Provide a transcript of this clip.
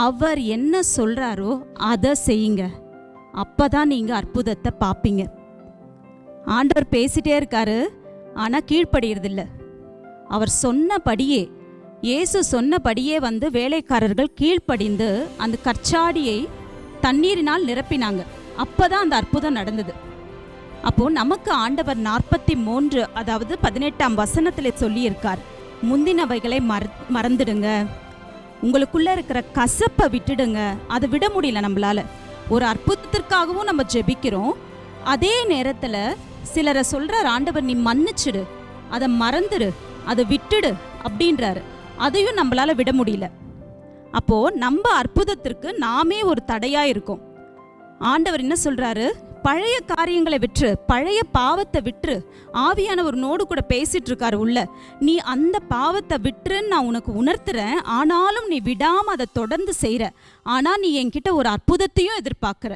அவர் என்ன சொல்றாரோ அதை செய்யுங்க. அப்பதான் நீங்க அற்புதத்தை பார்ப்பீங்க. ஆண்டவர் பேசிட்டே இருக்காரு, ஆனா கீழ்ப்படியறதில்ல. அவர் சொன்னபடியே, இயேசு சொன்னபடியே வேலைக்காரர்கள் கீழ்ப்படிந்து அந்த கற்சாடியை தண்ணீரினால் நிரப்பினாங்க. அப்பதான் அந்த அற்புதம் நடந்தது. அப்போ நமக்கு ஆண்டவர் 43 அதாவது 18ஆம் வசனத்துல சொல்லியிருக்கார், முந்தினவைகளை மறந்துடுங்க, உங்களுக்குள்ள இருக்கிற கசப்பை விட்டுடுங்க. அதை விட முடியல நம்மளால. ஒரு அற்புதத்திற்காகவும் நம்ம ஜெபிக்கிறோம், அதே நேரத்துல சிலரை சொல்றார் ஆண்டவர், நீ மன்னிச்சிடு, அதை மறந்துடு, அதை விட்டுடு அப்படின்றாரு. அதையும் நம்மளால விட முடியல. அப்போ நம்ம அற்புதத்திற்கு நாமே ஒரு தடையா இருக்கோம். ஆண்டவர் என்ன சொல்றாரு, பழைய காரியங்களை விற்று, பழைய பாவத்தை விற்று. ஆவியானவர் நோடு கூட பேசிட்டு இருக்காரு உள்ள, நீ அந்த பாவத்தை விற்றுன்னு நான் உனக்கு உணர்த்துறேன், ஆனாலும் நீ விடாம அதை தொடர்ந்து செய்யற. ஆனா நீ என்கிட்ட ஒரு அற்புதத்தையும் எதிர்பார்க்கிற.